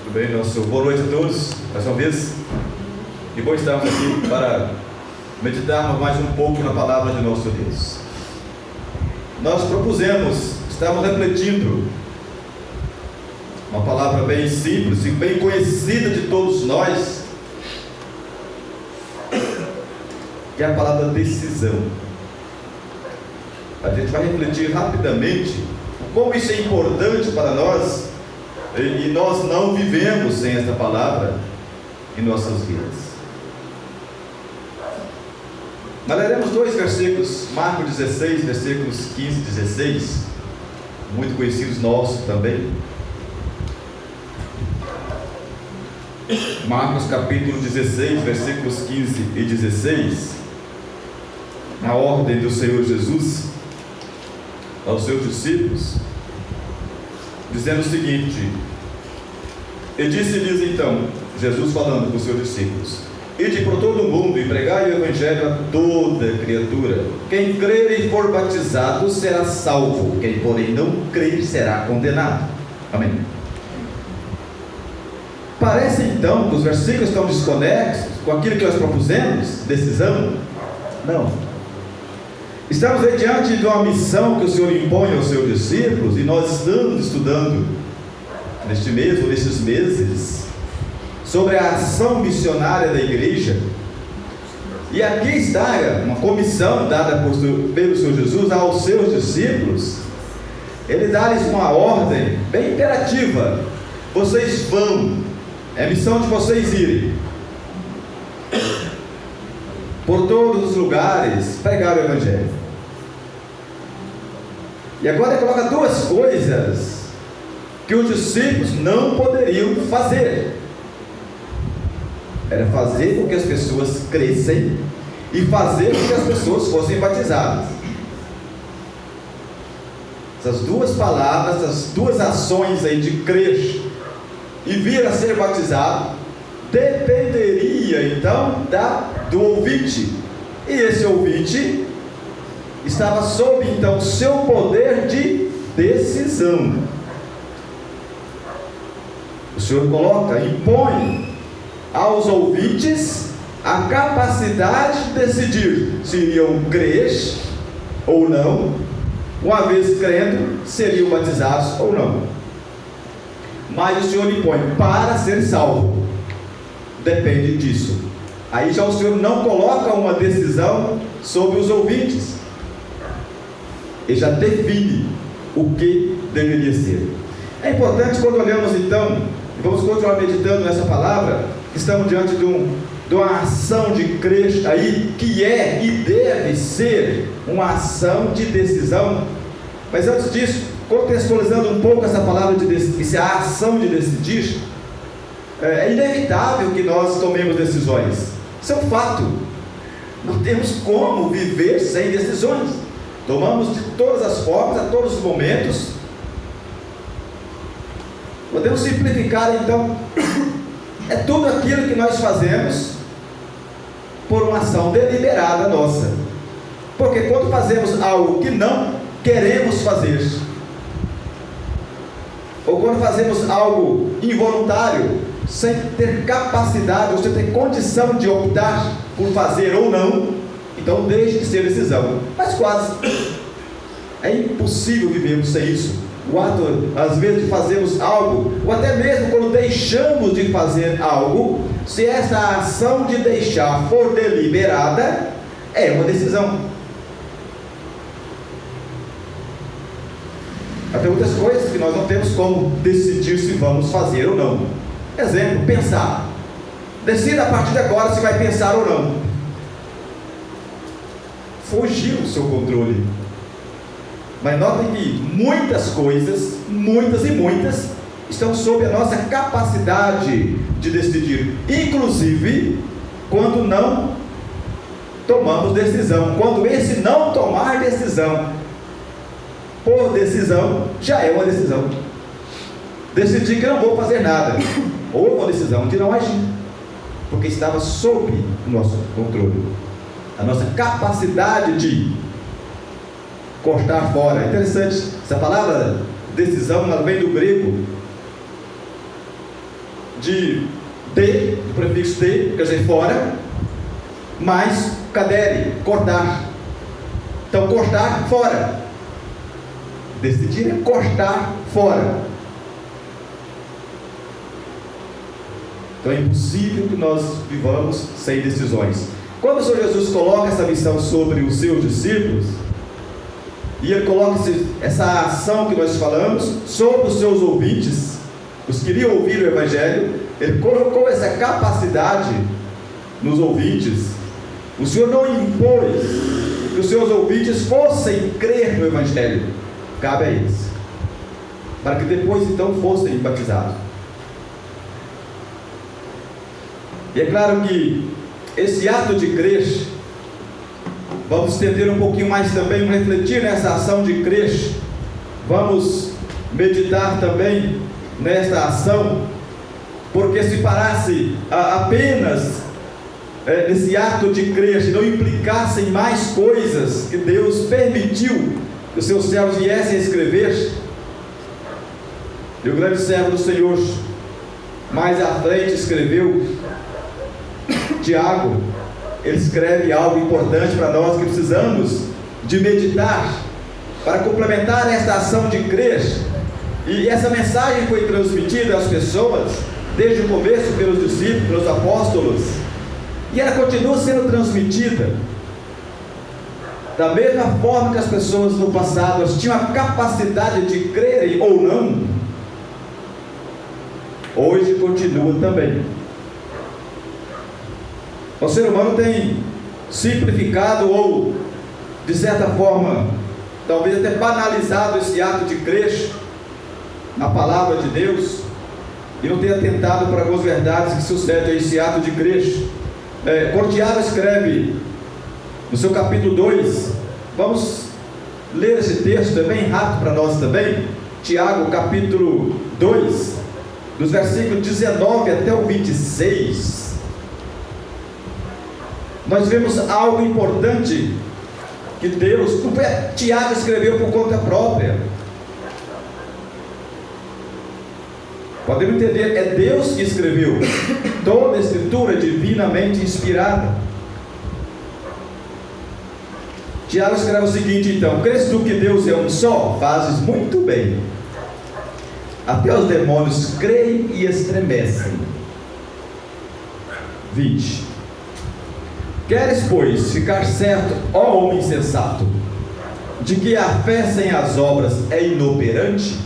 Tudo bem? Boa noite a todos, mais uma vez. E bom estarmos aqui para meditarmos mais um pouco na palavra de nosso Deus. Nós propusemos, estamos refletindo uma palavra bem simples e bem conhecida de todos nós, que é a palavra decisão. A gente vai refletir rapidamente como isso é importante para nós, e nós não vivemos sem esta palavra em nossas vidas. Nós leremos dois versículos, Marcos 16, versículos 15 e 16, muito conhecidos nossos também. Marcos capítulo 16, versículos 15 e 16, na ordem do Senhor Jesus aos seus discípulos, dizendo o seguinte: e disse-lhes então, Jesus falando com os seus discípulos: ide por todo o mundo e pregai o evangelho a toda criatura. Quem crer e for batizado será salvo, quem porém não crer será condenado. Amém. Parece então que os versículos estão desconexos com aquilo que nós propusemos, decisão? Não. Estamos aí diante de uma missão que o Senhor impõe aos seus discípulos, e nós estamos estudando neste mês ou nestes meses sobre a ação missionária da igreja. E aqui está uma comissão dada pelo Senhor Jesus aos seus discípulos. Ele dá-lhes uma ordem bem imperativa: vocês vão, é missão de vocês irem por todos os lugares pregar o evangelho. E agora ele coloca duas coisas que os discípulos não poderiam fazer: era fazer com que as pessoas crescem e fazer com que as pessoas fossem batizadas. Essas duas palavras, essas duas ações aí de crer e vir a ser batizado, dependeria então do ouvinte, e esse ouvinte estava sob então seu poder de decisão. O Senhor impõe aos ouvintes a capacidade de decidir se iriam crer ou não. Uma vez crendo, seriam batizados ou não. Mas o Senhor impõe para ser salvo, depende disso. Aí já o Senhor não coloca uma decisão sobre os ouvintes, ele já define o que deveria ser. É importante, quando olhamos então, e vamos continuar meditando nessa palavra, que estamos diante de uma ação de crer aí, que é e deve ser uma ação de decisão. Mas antes disso, contextualizando um pouco essa palavra essa ação de decidir, é inevitável que nós tomemos decisões. Isso é um fato. Não temos como viver sem decisões. Tomamos de todas as formas, a todos os momentos. Podemos simplificar então: é tudo aquilo que nós fazemos por uma ação deliberada nossa. Porque quando fazemos algo que não queremos fazer, ou quando fazemos algo involuntário, sem ter capacidade ou sem ter condição de optar por fazer ou não, então deixa de ser decisão. Mas quase é impossível vivermos sem isso. O ato, às vezes, de fazermos algo, ou até mesmo quando deixamos de fazer algo, se essa ação de deixar for deliberada, é uma decisão. Tem muitas coisas que nós não temos como decidir se vamos fazer ou não. Exemplo, pensar. Decida a partir de agora se vai pensar ou não. Fugiu do seu controle. Mas notem que muitas coisas, muitas e muitas, estão sob a nossa capacidade de decidir, inclusive quando não tomamos decisão. Quando esse não tomar decisão por decisão já é uma decisão. Decidir que não vou fazer nada, ou uma decisão de não agir, porque estava sob o nosso controle, a nossa capacidade de cortar fora. É interessante, essa palavra decisão, ela vem do grego de de, do prefixo de, quer dizer fora, mais cadere, cortar. Então cortar fora. Decidir é cortar fora. Então é impossível que nós vivamos sem decisões. Quando o Senhor Jesus coloca essa missão sobre os seus discípulos, e Ele coloca essa ação que nós falamos sobre os seus ouvintes, os que iriam ouvir o Evangelho, Ele colocou essa capacidade nos ouvintes. O Senhor não impôs que os seus ouvintes fossem crer no Evangelho, cabe a eles, para que depois então fossem batizados. E é claro que esse ato de crer, vamos estender um pouquinho mais também, vamos refletir nessa ação de crer, vamos meditar também nesta ação, porque se parasse apenas nesse ato de crer, se não implicassem mais coisas que Deus permitiu que os seus servos viessem a escrever, e o grande servo do Senhor mais à frente escreveu, Tiago, ele escreve algo importante para nós que precisamos de meditar para complementar esta ação de crer. E essa mensagem foi transmitida às pessoas desde o começo pelos discípulos, pelos apóstolos, e ela continua sendo transmitida da mesma forma que as pessoas no passado elas tinham a capacidade de crerem ou não, hoje continua também. O ser humano tem simplificado ou, de certa forma, talvez até banalizado esse ato de crer na palavra de Deus, e não tem atentado para algumas verdades que sucedem a esse ato de crer. Quando Tiago escreve no seu capítulo 2, vamos ler esse texto, é bem rápido para nós também. Tiago capítulo 2, dos versículos 19 até o 26, nós vemos algo importante que Deus, não foi Tiago escreveu por conta própria, podemos entender, é Deus que escreveu. Toda a escritura é divinamente inspirada. Tiago escreve o seguinte então: crês tu que Deus é um só? Fazes muito bem. Até os demônios creem e estremecem. 20. Queres, pois, ficar certo, ó homem sensato, de que a fé sem as obras é inoperante?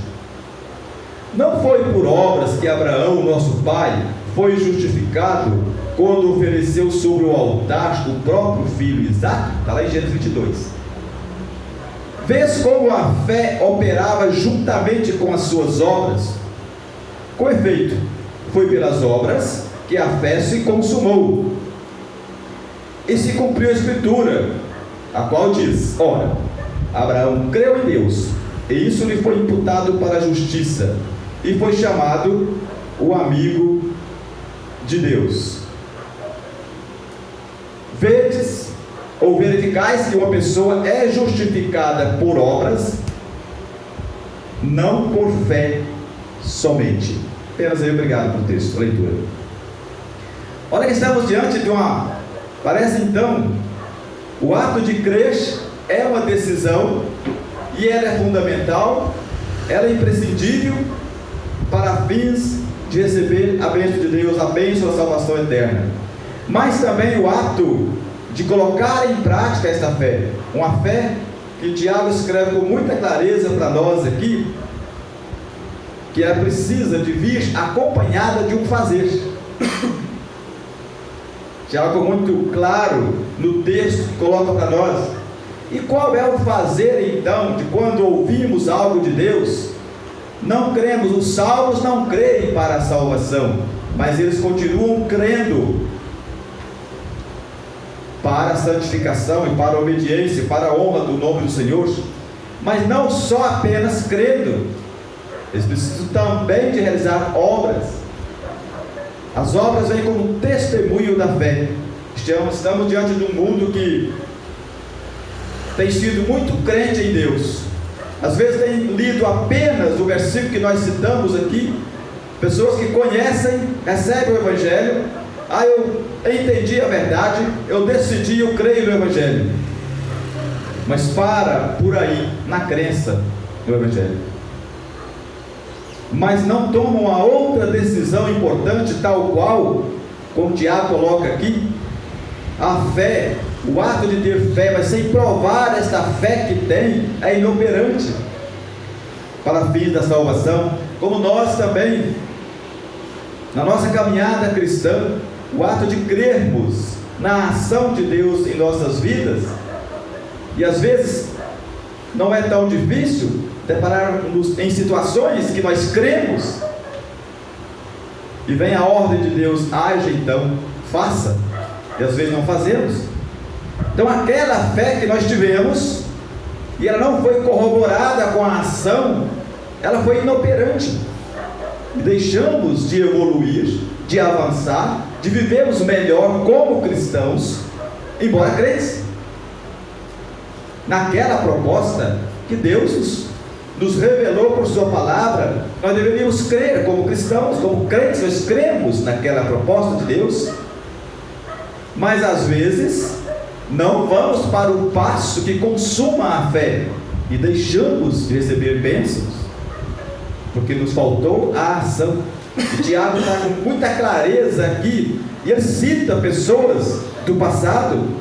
Não foi por obras que Abraão, nosso pai, foi justificado quando ofereceu sobre o altar o próprio filho Isaque? Está lá em Gênesis 22. Vês como a fé operava juntamente com as suas obras? Com efeito, foi pelas obras que a fé se consumou. E se cumpriu a escritura, a qual diz: ora, Abraão creu em Deus, e isso lhe foi imputado para a justiça, e foi chamado o amigo de Deus. Vedes ou verificais que uma pessoa é justificada por obras, não por fé somente. Apenas aí, obrigado pelo texto, leitura. Olha que estamos diante de uma... Parece então, o ato de crer é uma decisão, e ela é fundamental, ela é imprescindível para fins de receber a bênção de Deus, a bênção da salvação eterna. Mas também o ato de colocar em prática esta fé, uma fé que Tiago escreve com muita clareza para nós aqui, que ela precisa de vir acompanhada de um fazer. Tiago muito claro no texto que coloca para nós. E qual é o fazer então de quando ouvimos algo de Deus? Não cremos, os salvos não creem para a salvação, mas eles continuam crendo para a santificação e para a obediência, para a honra do nome do Senhor. Mas não só apenas crendo, eles precisam também de realizar obras. As obras vêm como testemunho da fé. Estamos diante de um mundo que tem sido muito crente em Deus. Às vezes tem lido apenas o versículo que nós citamos aqui, Pessoas que conhecem, recebem o Evangelho. Eu entendi a verdade, eu decidi, eu creio no Evangelho. Mas para por aí, na crença do Evangelho. Mas não tomam a outra decisão importante, tal qual, como o Tiago coloca aqui, a fé, o ato de ter fé, mas sem provar esta fé que tem, é inoperante para fins da salvação. Como nós também, na nossa caminhada cristã, o ato de crermos na ação de Deus em nossas vidas, e às vezes não é tão difícil deparar-nos em situações que nós cremos, e vem a ordem de Deus, age então, faça, e às vezes não fazemos. Então aquela fé que nós tivemos, e ela não foi corroborada com a ação, ela foi inoperante, e deixamos de evoluir, de avançar, de vivermos melhor como cristãos, embora crentes, naquela proposta que Deus nos revelou por sua palavra. Nós deveríamos crer como cristãos, como crentes, nós cremos naquela proposta de Deus, mas às vezes não vamos para o passo que consuma a fé, e deixamos de receber bênçãos, porque nos faltou a ação. O Tiago está com muita clareza aqui, e ele cita pessoas do passado.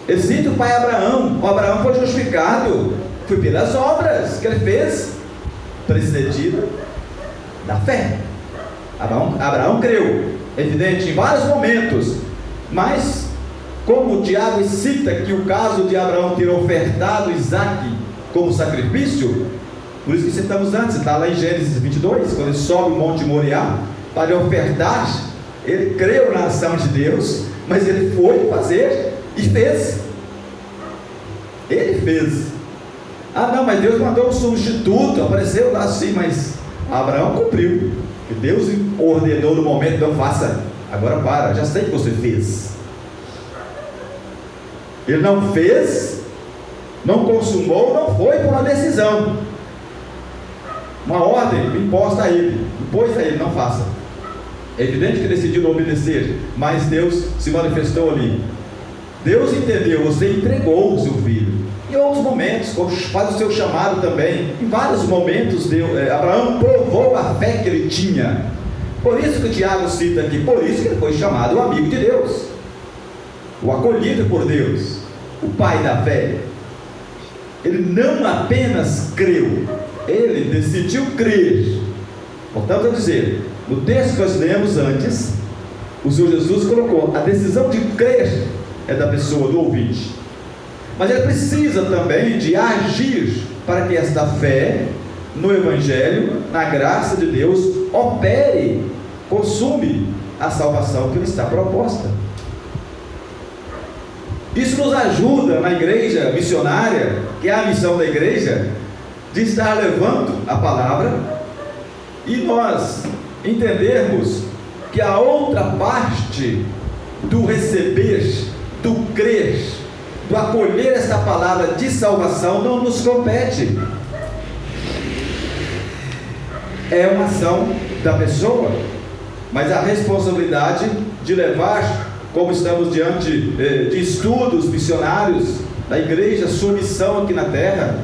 Ele cita o pai Abraão. O Abraão foi justificado, foi pelas obras que ele fez, precedido da fé. Abraão creu, evidente, em vários momentos, mas como o Tiago cita que o caso de Abraão ter ofertado Isaque como sacrifício, por isso que citamos antes, está lá em Gênesis 22, quando ele sobe o Monte Moriá para lhe ofertar, ele creu na ação de Deus, mas ele foi fazer e fez. Ele fez. Não, mas Deus mandou um substituto, apareceu lá assim, mas Abraão cumpriu, que Deus ordenou no momento, então faça, agora para, já sei que você fez. Ele não fez, não consumou, não foi por uma decisão, uma ordem imposta a ele, impôs a ele, não faça. É evidente que ele decidiu não obedecer, mas Deus se manifestou ali. Deus entendeu, você entregou o seu filho. Em outros momentos, faz o seu chamado também. Em vários momentos, Abraão provou a fé que ele tinha. Por isso que o Tiago cita aqui, por isso que ele foi chamado o amigo de Deus, o acolhido por Deus, o pai da fé. Ele não apenas creu, ele decidiu crer. Portanto, a dizer, no texto que nós lemos antes, o Senhor Jesus colocou, a decisão de crer é da pessoa, do ouvinte, mas ele precisa também de agir para que esta fé no Evangelho, na graça de Deus, opere, consume a salvação que lhe está proposta. Isso nos ajuda na igreja missionária, que é a missão da igreja, de estar levando a palavra, e nós entendermos que a outra parte do receber, do crer, do acolher esta palavra de salvação não nos compete. É uma ação da pessoa, mas a responsabilidade de levar, como estamos diante de estudos missionários da igreja, sua missão aqui na terra,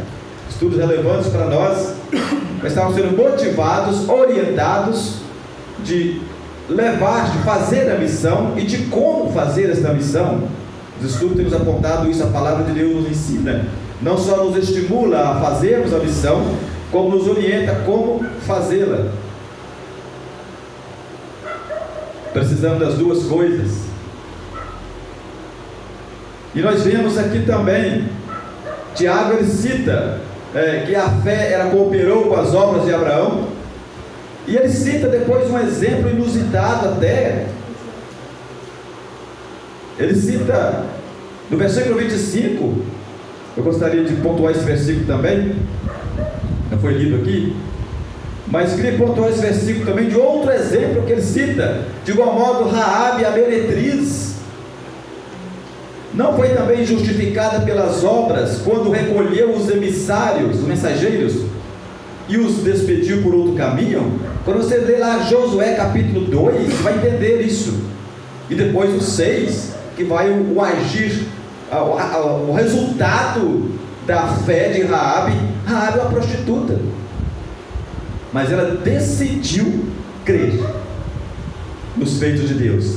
estudos relevantes para nós, estamos sendo motivados, orientados de levar, de fazer a missão e de como fazer esta missão. Os estudos têm nos apontado isso, a palavra de Deus nos ensina, não só nos estimula a fazermos a missão, como nos orienta como fazê-la. Precisamos das duas coisas. E nós vemos aqui também, Tiago ele cita que a fé ela cooperou com as obras de Abraão, e ele cita depois um exemplo inusitado até. Ele cita no versículo 25, eu gostaria de pontuar esse versículo também, não foi lido aqui, mas queria pontuar esse versículo também de outro exemplo que ele cita, de igual modo Raabe, a meretriz, não foi também justificada pelas obras, quando recolheu os emissários, os mensageiros, e os despediu por outro caminho. Quando você lê lá Josué capítulo 2, você vai entender isso. E depois o 6, que vai o agir, o resultado da fé de Raabe. Raabe é uma prostituta, mas ela decidiu crer nos feitos de Deus.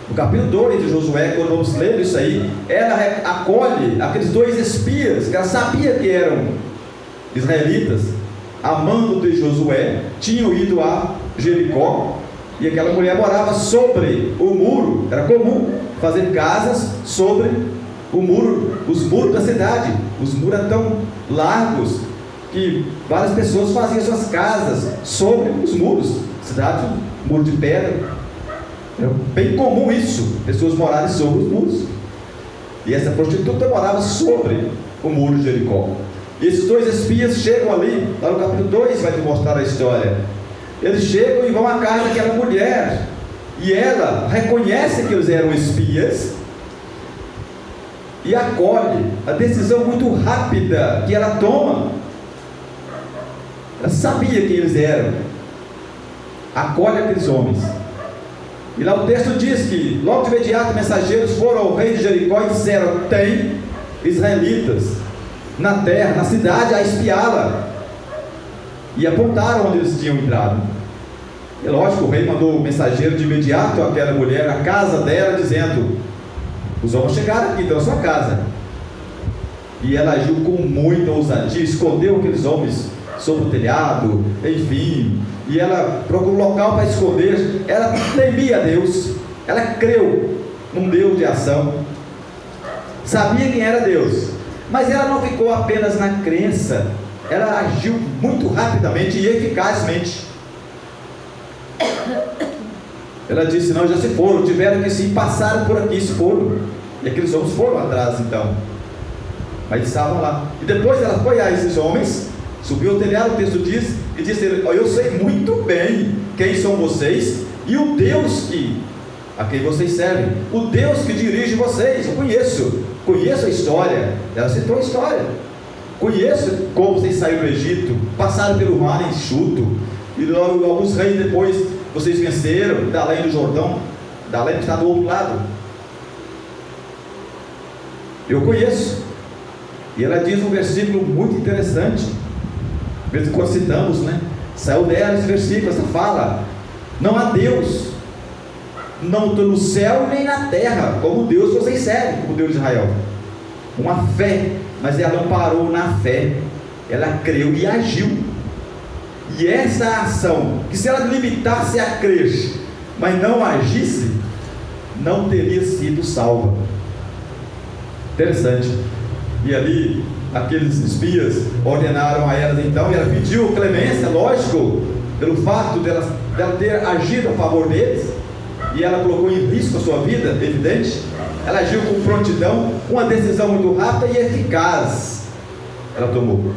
No capítulo 2 de Josué, quando vamos ler isso aí, ela acolhe aqueles 2 espias, que ela sabia que eram israelitas, amando de Josué, tinham ido a Jericó, e aquela mulher morava sobre o muro. Era comum fazer casas sobre o muro, os muros da cidade. Os muros eram tão largos que várias pessoas faziam suas casas sobre os muros. Cidade, muro de pedra. É bem comum isso, pessoas morarem sobre os muros. E essa prostituta morava sobre o muro de Jericó. E esses 2 espias chegam ali, lá no capítulo 2 vai te mostrar a história. Eles chegam e vão à casa daquela mulher, e ela reconhece que eles eram espias e acolhe a decisão muito rápida que ela toma. Ela sabia quem eles eram, acolhe aqueles homens. E lá o texto diz que logo de imediato mensageiros foram ao rei de Jericó e disseram: tem israelitas na terra, na cidade, a espiá-la. E apontaram onde eles tinham entrado. E lógico, o rei mandou o mensageiro de imediato àquela mulher, à casa dela, dizendo: os homens chegaram aqui, estão na sua casa. E ela agiu com muita ousadia, escondeu aqueles homens sobre o telhado, enfim. E ela procurou um local para esconder. Ela temia a Deus, ela creu num Deus de ação, sabia quem era Deus, mas ela não ficou apenas na crença, ela agiu muito rapidamente e eficazmente. Ela disse: não, já se foram, tiveram que se passaram por aqui, se foram. E aqueles homens foram atrás então, mas estavam lá. E depois ela foi a esses homens, subiu ao telhado, o texto diz, e disse: eu sei muito bem quem são vocês e o Deus a quem vocês servem, o Deus que dirige vocês. Eu conheço a história. Ela citou a história. Conheço como vocês saíram do Egito, passaram pelo mar enxuto, e logo alguns reis depois vocês venceram, da além do Jordão, da além que está do outro lado. Eu conheço. E ela diz um versículo muito interessante, mesmo quando citamos, né? Saiu dela esse versículo, essa fala: não há Deus, não estou no céu nem na terra, como Deus que vocês servem, como Deus de Israel. Uma fé, mas ela não parou na fé, ela creu e agiu. E essa ação, que se ela limitasse a crer, mas não agisse, não teria sido salva. Interessante. E ali, aqueles espias ordenaram a elas então, e ela pediu clemência, lógico, pelo fato dela ter agido a favor deles, e ela colocou em risco a sua vida, evidente. Ela agiu com prontidão, uma decisão muito rápida e eficaz ela tomou.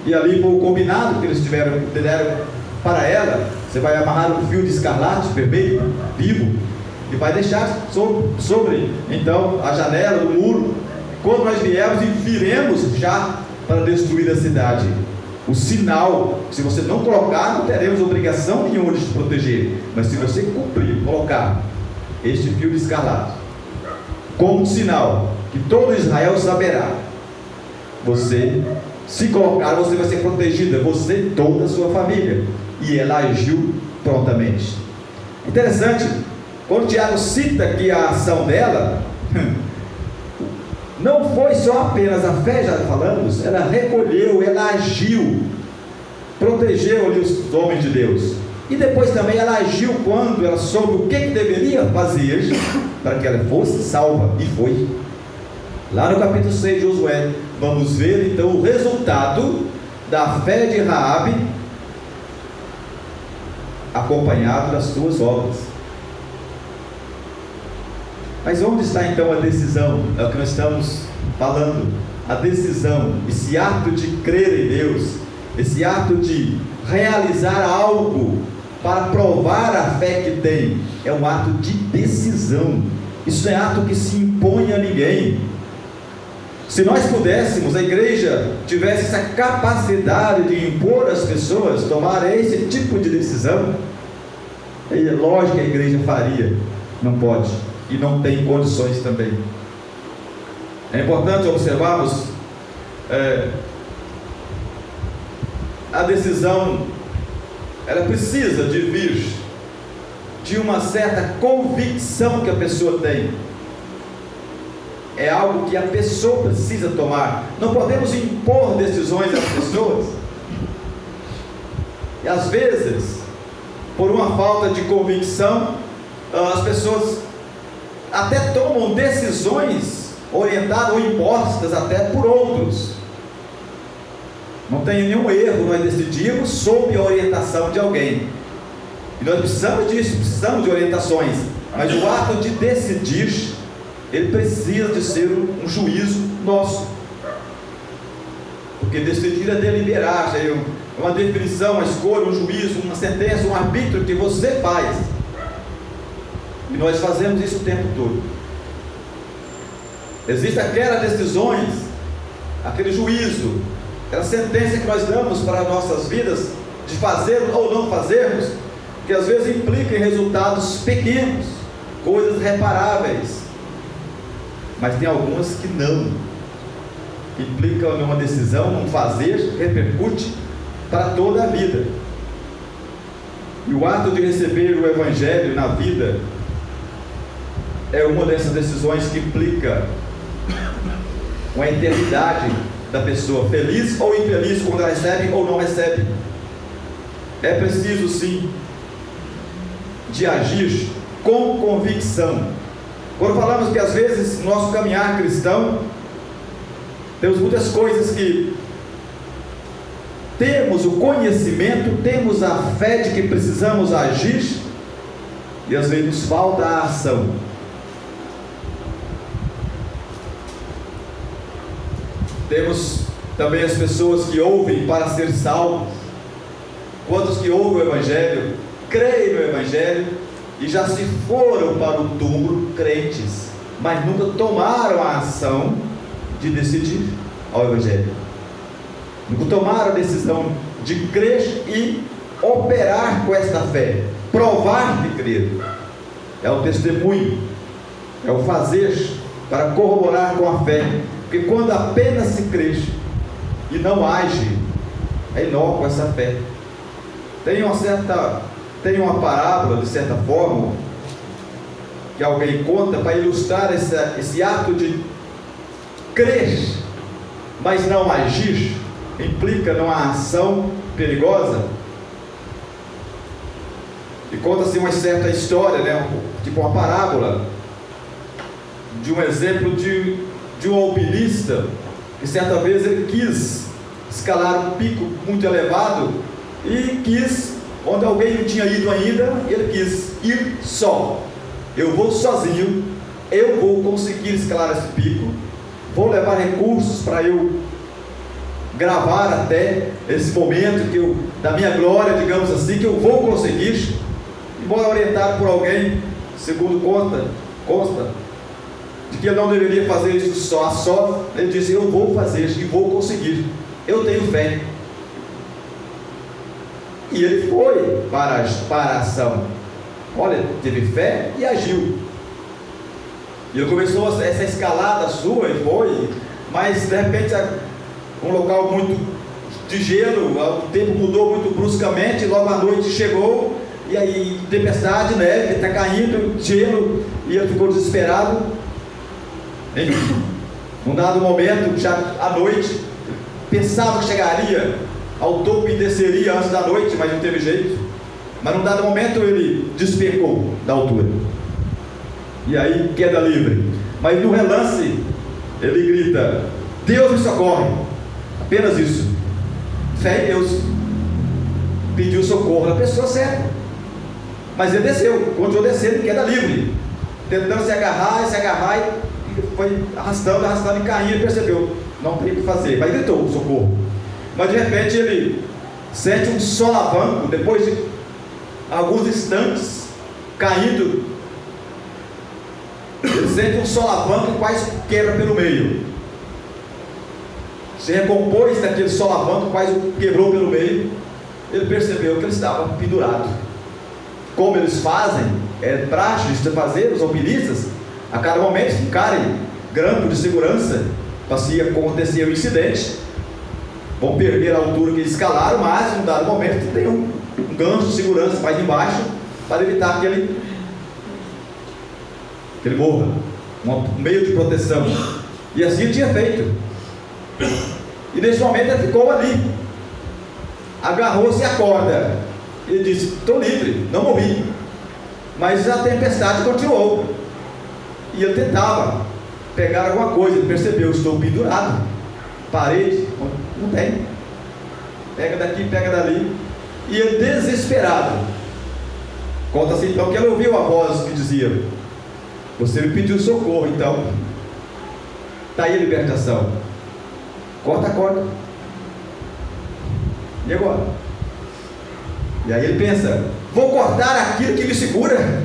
E ali foi o combinado que eles deram para ela: você vai amarrar um fio de escarlate vermelho, vivo, e vai deixar sobre então a janela do muro, quando nós viermos e viremos já para destruir a cidade. O sinal, se você não colocar, não teremos obrigação nenhuma de te proteger, mas se você cumprir, colocar este fio de escarlate como sinal, que todo Israel saberá, você, se colocar, você vai ser protegida, você e toda a sua família. E ela agiu prontamente. Interessante, quando Tiago cita aqui a ação dela, não foi só apenas a fé, já falamos, ela recolheu, ela agiu, protegeu ali os homens de Deus. E depois também ela agiu quando ela soube o que deveria fazer para que ela fosse salva, e foi. Lá no capítulo 6 de Josué, vamos ver então o resultado da fé de Raabe, acompanhado das suas obras. Mas onde está então a decisão? É o que nós estamos falando. A decisão, esse ato de crer em Deus, esse ato de realizar algo para provar a fé que tem, é um ato de decisão. Isso é ato que se impõe a ninguém. Se nós pudéssemos, a igreja tivesse essa capacidade de impor às pessoas tomar esse tipo de decisão, é lógico que a igreja faria. Não pode e não tem condições também. É importante observarmos a decisão, ela precisa de vir de uma certa convicção que a pessoa tem. É algo que a pessoa precisa tomar. Não podemos impor decisões às pessoas. E às vezes, por uma falta de convicção, as pessoas até tomam decisões orientadas ou impostas até por outros. Não tem nenhum erro nós decidirmos sob a orientação de alguém. E nós precisamos disso, precisamos de orientações. Mas o ato de decidir, ele precisa de ser um juízo nosso. Porque decidir é deliberar, é uma definição, uma escolha, um juízo, uma sentença, um arbítrio que você faz. E nós fazemos isso o tempo todo. Existem aquelas decisões, aquele juízo, aquela sentença que nós damos para as nossas vidas, de fazer ou não fazermos, que às vezes implica em resultados pequenos, coisas reparáveis. Mas tem algumas que não, que implicam numa decisão, num fazer, repercute para toda a vida. E o ato de receber o Evangelho na vida é uma dessas decisões que implica uma eternidade da pessoa, feliz ou infeliz, quando ela recebe ou não recebe. É preciso sim de agir com convicção. Quando falamos que às vezes no nosso caminhar cristão temos muitas coisas que temos o conhecimento, temos a fé de que precisamos agir, e às vezes nos falta a ação. Temos também as pessoas que ouvem para ser salvos. Quantos que ouvem o Evangelho, creem no Evangelho e já se foram para o túmulo crentes, mas nunca tomaram a ação de decidir ao Evangelho, nunca tomaram a decisão de crer e operar com esta fé, provar de crer. É o testemunho, é o fazer para corroborar com a fé, porque quando apenas se crê e não age, é inócua essa fé. Tem uma parábola, de certa forma, que alguém conta para ilustrar esse ato de crer, mas não agir, implica numa ação perigosa. E conta-se uma certa história, né? Tipo uma parábola, de um exemplo de um alpinista, que certa vez ele quis escalar um pico muito elevado, e quis, onde alguém não tinha ido ainda, ele quis ir só. Eu vou sozinho, eu vou conseguir escalar esse pico, vou levar recursos para eu gravar até esse momento da minha glória, digamos assim, que eu vou conseguir. Embora orientado por alguém, segundo consta, de que ele não deveria fazer isso só a só, ele disse: eu vou fazer e vou conseguir, eu tenho fé. E ele foi para a ação. Olha, teve fé e agiu. E ele começou essa escalada sua e foi, mas de repente um local muito de gelo, o tempo mudou muito bruscamente, logo à noite chegou, e aí tempestade, neve, está caindo, gelo, e ele ficou desesperado. Enfim, num dado momento, já à noite, pensava que chegaria ao topo e desceria antes da noite, mas não teve jeito. Mas num dado momento ele despecou da altura, e aí queda livre. Mas no relance ele grita: Deus me socorre. Apenas isso. Fé em Deus. Pediu socorro da pessoa certa. Mas ele desceu. Continuou descendo, queda livre, tentando se agarrar, e foi arrastando e caindo. E percebeu, não tem o que fazer, mas gritou socorro. Mas de repente ele sente um solavanco, depois de alguns instantes caindo, ele sente um solavanco e quase quebra pelo meio. se recompôs daquele solavanco, quase o quebrou pelo meio, ele percebeu que ele estava pendurado. Como eles fazem, é praxe de fazer, os alpinistas, a cada momento ficarem grampo de segurança, para se acontecer um incidente, vão perder a altura que eles escalaram, mas em um dado momento tem um gancho de segurança mais embaixo, para evitar que ele morra, um meio de proteção. E assim ele tinha feito. E nesse momento ele ficou ali, agarrou-se à corda. Ele disse: estou livre, não morri. Mas a tempestade continuou, e ele tentava pegar alguma coisa. Ele percebeu: estou pendurado, parede, não tem, pega daqui, pega dali. E ele, desesperado, conta-se então que ele ouviu a voz que dizia: você me pediu socorro, então está aí a libertação, corta a corda. E agora? E aí ele pensa: vou cortar aquilo que me segura.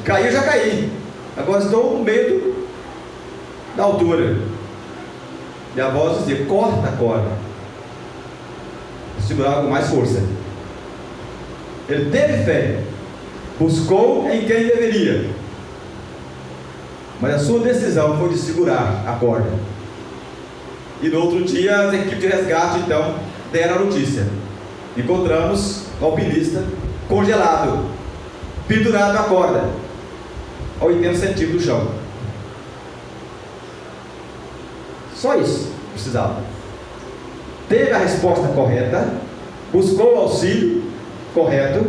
Cair, já caí, agora estou no meio da altura. E a voz dizia: corta a corda. Segurava com mais força. Ele teve fé, buscou em quem deveria, mas a sua decisão foi de segurar a corda. E no outro dia as equipes de resgate então deram a notícia: encontramos o alpinista congelado, pendurado na corda, a 80 centímetros do chão. Só isso precisava. Teve a resposta correta, buscou o auxílio correto,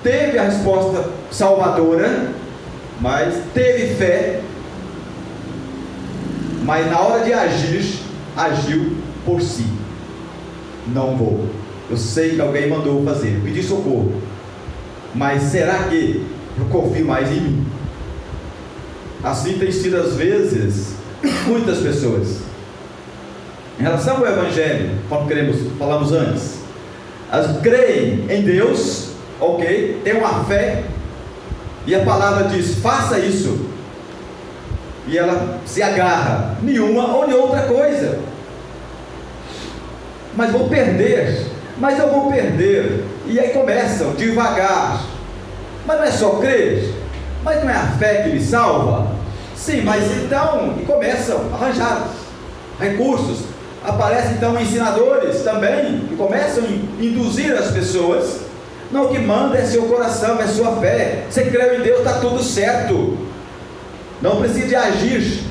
teve a resposta salvadora, mas teve fé, mas na hora de agir, agiu por si. Não vou, eu sei que alguém mandou fazer, pedi socorro, mas será que eu confio mais em mim? Assim tem sido às vezes muitas pessoas. Em relação ao Evangelho, como falamos antes, elas creem em Deus, ok, tem uma fé, e a palavra diz: faça isso, e ela se agarra nenhuma ou em outra coisa. Mas vou perder, e aí começam devagar. Mas não é só crer, mas não é a fé que me salva? Sim, mas então, e começam a arranjar recursos. Aparecem então ensinadores também, que começam a induzir as pessoas. Não, o que manda é seu coração, é sua fé. Você creu em Deus, está tudo certo, não precisa de agir.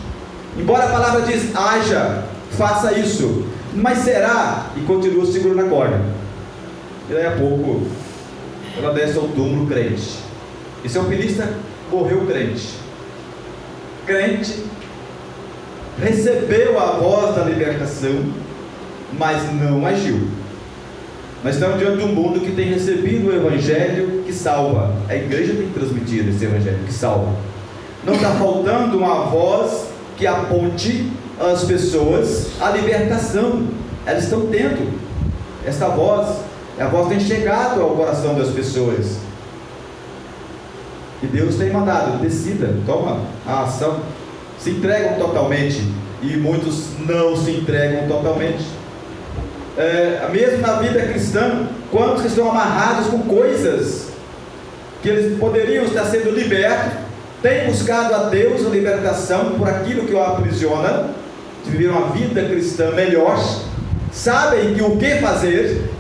Embora a palavra diz: haja, faça isso. Mas será? E continua segurando a corda. E daí a pouco ela desce ao túmulo crente. Esse alpinista morreu crente. Recebeu a voz da libertação, mas não agiu. Nós estamos diante de um mundo que tem recebido o Evangelho que salva. A igreja tem transmitido esse Evangelho que salva. Não está faltando uma voz que aponte às pessoas a libertação. Elas estão tendo esta voz. A voz tem chegado ao coração das pessoas. E Deus tem mandado: decida, toma a ação. Se entregam totalmente, e muitos não se entregam totalmente. Mesmo na vida cristã, quantos que estão amarrados com coisas que eles poderiam estar sendo libertos, têm buscado a Deus a libertação por aquilo que o aprisiona, de viver uma vida cristã melhor, sabem o que fazer,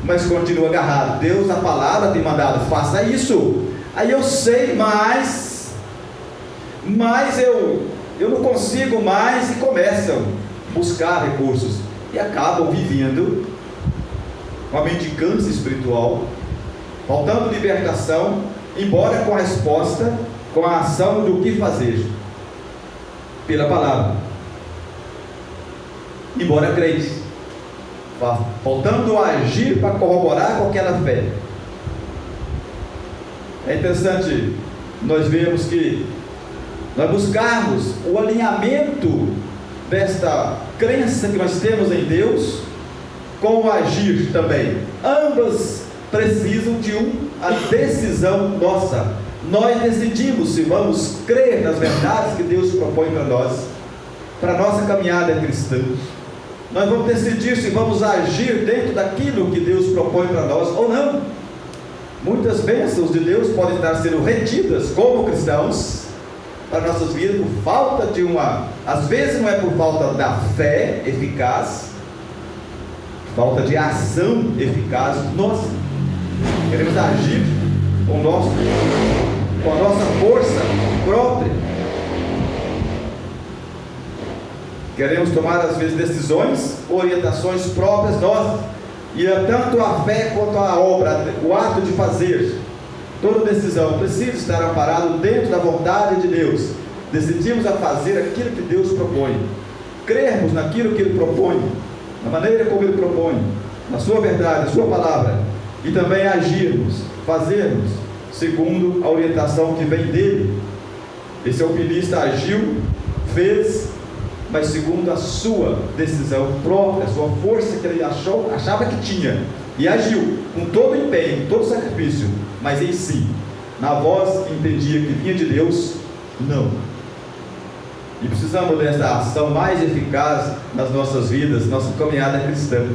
mas continuam agarrados. Deus, a palavra tem mandado: faça isso. Aí eu sei, mas eu não consigo mais, e começam a buscar recursos e acabam vivendo uma mendicância espiritual, faltando libertação, embora com a resposta, com a ação do que fazer pela palavra, embora crente, faltando agir para corroborar com aquela fé. É interessante nós vemos que nós buscarmos o alinhamento desta crença que nós temos em Deus com o agir também. Ambas precisam de a decisão nossa. Nós decidimos se vamos crer nas verdades que Deus propõe para nós, para a nossa caminhada cristã, Nós vamos decidir se vamos agir dentro daquilo que Deus propõe para nós ou não. Muitas bênçãos de Deus podem estar sendo retidas como cristãos para nossas vidas por falta de às vezes não é por falta da fé eficaz, falta de ação eficaz. Nós queremos agir com a nossa força própria. Queremos tomar às vezes decisões, orientações próprias nossas. E é tanto a fé quanto a obra, o ato de fazer, toda decisão precisa estar amparado dentro da vontade de Deus. Decidimos a fazer aquilo que Deus propõe, crermos naquilo que Ele propõe, na maneira como Ele propõe, na sua verdade, na sua palavra, e também agirmos, fazermos segundo a orientação que vem dele. Esse alpinista agiu, fez, mas segundo a sua decisão própria, a sua força que ele achava que tinha, e agiu com todo o empenho, com todo o sacrifício, mas em si, na voz que entendia que vinha de Deus, não. E precisamos dessa ação mais eficaz nas nossas vidas, nossa caminhada cristã.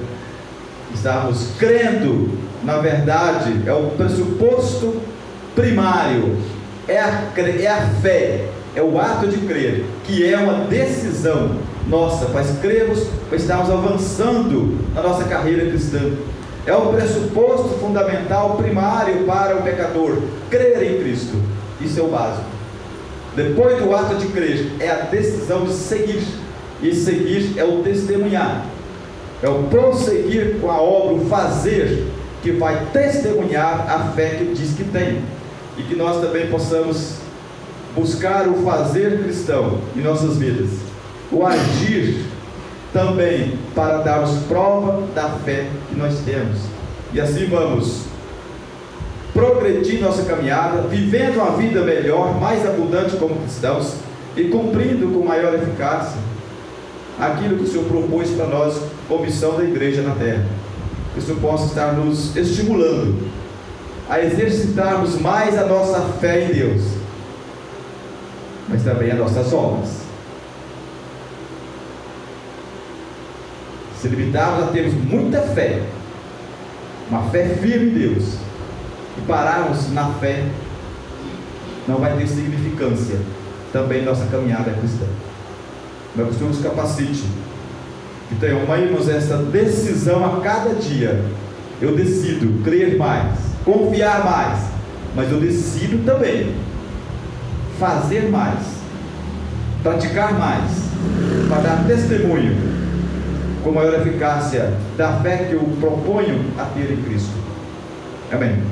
Estamos crendo, na verdade, é o pressuposto primário, é a fé, é o ato de crer, que é uma decisão nossa, para crermos, para estarmos avançando na nossa carreira cristã. É o pressuposto fundamental primário para o pecador, crer em Cristo. Isso é o básico. Depois do ato de crer, é a decisão de seguir, e seguir é o testemunhar, é o prosseguir com a obra, o fazer, que vai testemunhar a fé que diz que tem, e que nós também possamos buscar o fazer cristão em nossas vidas, o agir também, para darmos prova da fé que nós temos, e assim vamos progredir nossa caminhada, vivendo uma vida melhor, mais abundante como cristãos, e cumprindo com maior eficácia aquilo que o Senhor propôs para nós como missão da igreja na terra. Que isso possa estar nos estimulando a exercitarmos mais a nossa fé em Deus, mas também as nossas obras. Se limitarmos a termos muita fé, uma fé firme em Deus, e pararmos na fé, não vai ter significância também nossa caminhada cristã. Mas que o Senhor nos capacite, que tenhamos essa decisão a cada dia. Eu decido crer mais, confiar mais, mas eu decido também fazer mais, praticar mais, para dar testemunho com maior eficácia da fé que eu proponho a ter em Cristo. Amém.